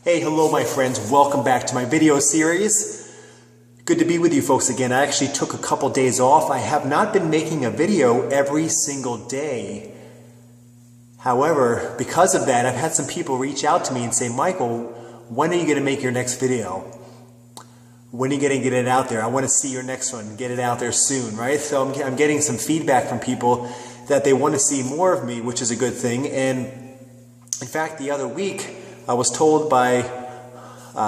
Hey, hello my friends, welcome back to my video series. Good to be with you folks again. I actually took a couple days off. I have not been making a video every single day. However, because of that, I've had some people reach out to me and say, Michael, when are you going to make your next video? When are you going to get it out there? I want to see your next one. Get it out there soon, right? So I'm getting some feedback from people that they want to see more of me, which is a good thing. And in fact, the other week, I was told by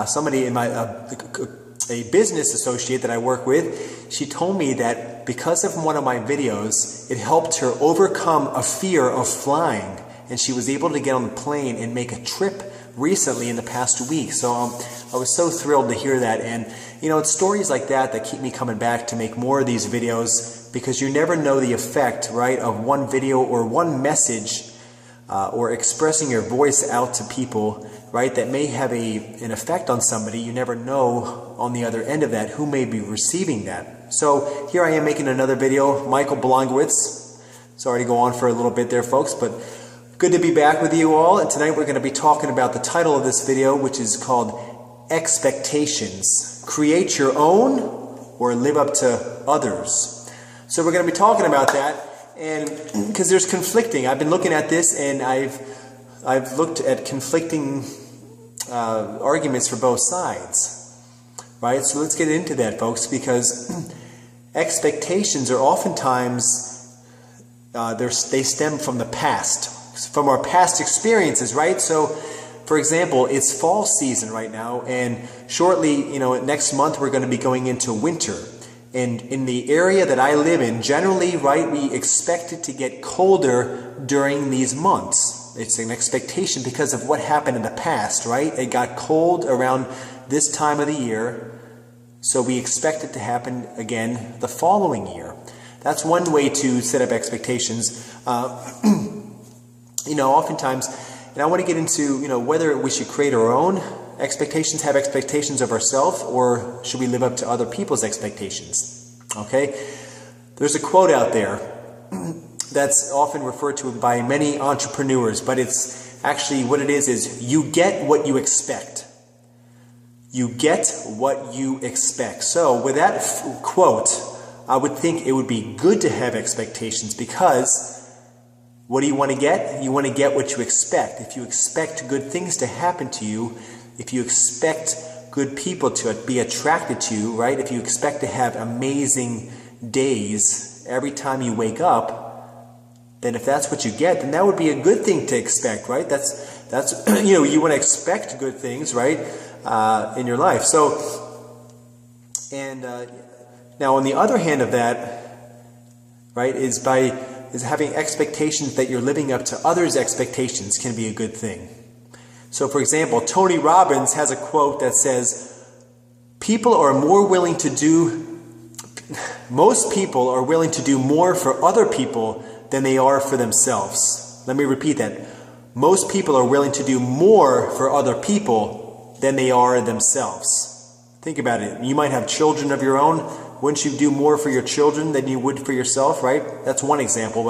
somebody in my a business associate that I work with. She told me that because of one of my videos, it helped her overcome a fear of flying, and she was able to get on the plane and make a trip recently in the past week. So I was so thrilled to hear that. And you know, it's stories like that that keep me coming back to make more of these videos, because you never know the effect, right, of one video or one message or expressing your voice out to people, right, that may have an effect on somebody. You never know on the other end of that who may be receiving that. So here I am making another video. Michael Blongwitz. Sorry to go on for a little bit there, folks, but good to be back with you all. And tonight we're going to be talking about the title of this video, which is called Expectations. Create your own or live up to others. So we're going to be talking about that. And because there's conflicting, I've been looking at this, and I've looked at conflicting arguments for both sides, right? So let's get into that, folks, because expectations are oftentimes they stem from the past, from our past experiences, right? So, for example, it's fall season right now, and shortly, you know, next month we're going to be going into winter. And in the area that I live in, generally, right, we expect it to get colder during these months. It's an expectation because of what happened in the past, right? It got cold around this time of the year, so we expect it to happen again the following year. That's one way to set up expectations. You know, oftentimes, and I want to get into, you know, whether we should create our own expectations, have expectations of ourselves, or should we live up to other people's expectations? Okay? There's a quote out there that's often referred to by many entrepreneurs, but it's actually what it is you get what you expect. You get what you expect. So with that quote, I would think it would be good to have expectations, because what do you want to get? You want to get what you expect. If you expect good things to happen to you, if you expect good people to be attracted to you, right? If you expect to have amazing days every time you wake up, then if that's what you get, then that would be a good thing to expect, right? That's you know, you want to expect good things, right, in your life. So, and now on the other hand of that, right, is having expectations that you're living up to others' expectations can be a good thing. So, for example, Tony Robbins has a quote that says, most people are willing to do more for other people than they are for themselves. Let me repeat that. Most people are willing to do more for other people than they are themselves. Think about it. You might have children of your own. Wouldn't you do more for your children than you would for yourself, right? That's one example.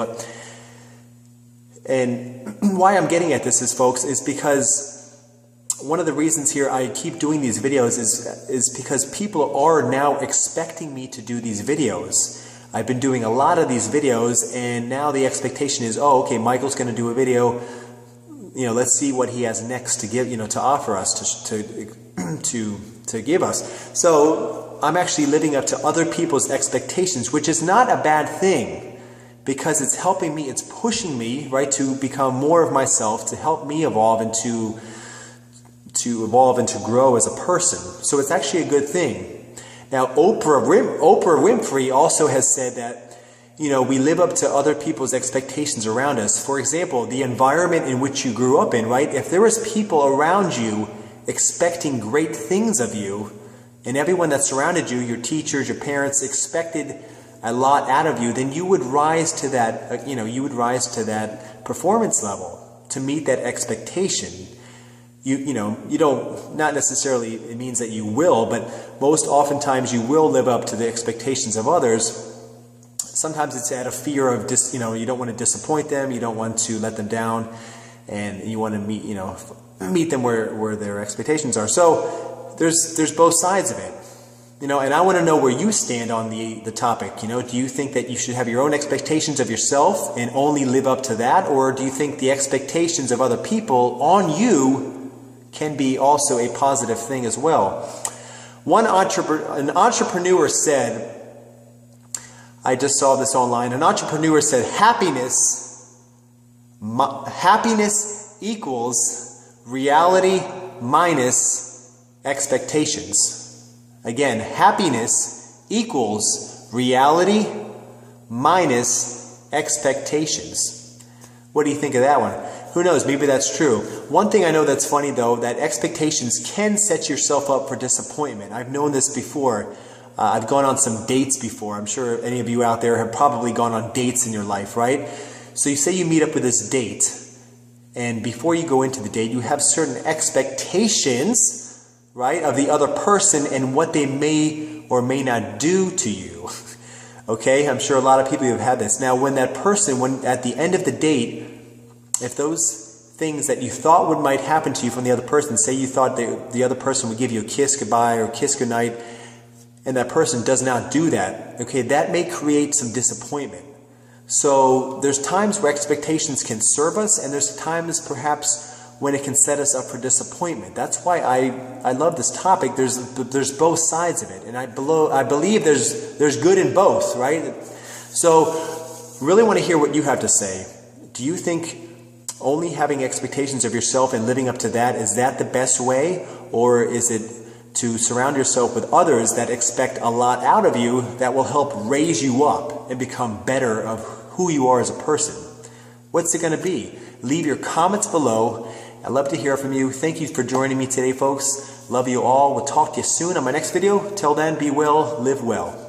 And why I'm getting at this is, folks, is because one of the reasons here I keep doing these videos is because people are now expecting me to do these videos. I've been doing a lot of these videos, and now the expectation is, oh, okay, Michael's going to do a video. You know, let's see what he has next to give, you know, to offer us, to give us. So I'm actually living up to other people's expectations, which is not a bad thing, because it's helping me, it's pushing me, right, to become more of myself, to help me evolve and to evolve and to grow as a person. So it's actually a good thing. Now, Oprah Winfrey also has said that, you know, we live up to other people's expectations around us. For example, the environment in which you grew up in, right? If there was people around you expecting great things of you, and everyone that surrounded you, your teachers, your parents, expected a lot out of you, then you would rise to that, you know, you would rise to that performance level to meet that expectation. You know, you don't, not necessarily it means that you will, but most oftentimes you will live up to the expectations of others. Sometimes it's out of fear of you know, you don't want to disappoint them, you don't want to let them down, and you want to meet, you know, meet them where their expectations are. So there's both sides of it. And I want to know where you stand on the topic. Do you think that you should have your own expectations of yourself and only live up to that? Or do you think the expectations of other people on you can be also a positive thing as well? An entrepreneur said, I just saw this online, an entrepreneur said, happiness equals reality minus expectations. Again, happiness equals reality minus expectations. What do you think of that one? Who knows? Maybe that's true. One thing I know that's funny, though, that expectations can set yourself up for disappointment. I've known this before. I've gone on some dates before. I'm sure any of you out there have probably gone on dates in your life, right? So you say you meet up with this date, and before you go into the date, you have certain expectations, right, of the other person and what they may or may not do to you. Okay, I'm sure a lot of people have had this. Now, when that person, at the end of the date, if those things that you thought might happen to you from the other person, say you thought the other person would give you a kiss goodbye or kiss goodnight, and that person does not do that, okay, that may create some disappointment. So there's times where expectations can serve us, and there's times perhaps when it can set us up for disappointment. That's why I love this topic. There's both sides of it, and I believe there's good in both, right? So really want to hear what you have to say. Do you think only having expectations of yourself and living up to that, is that the best way? Or is it to surround yourself with others that expect a lot out of you that will help raise you up and become better of who you are as a person? What's it going to be? Leave your comments below. I'd love to hear from you. Thank you for joining me today, folks. Love you all. We'll talk to you soon on my next video. Till then, be well, live well.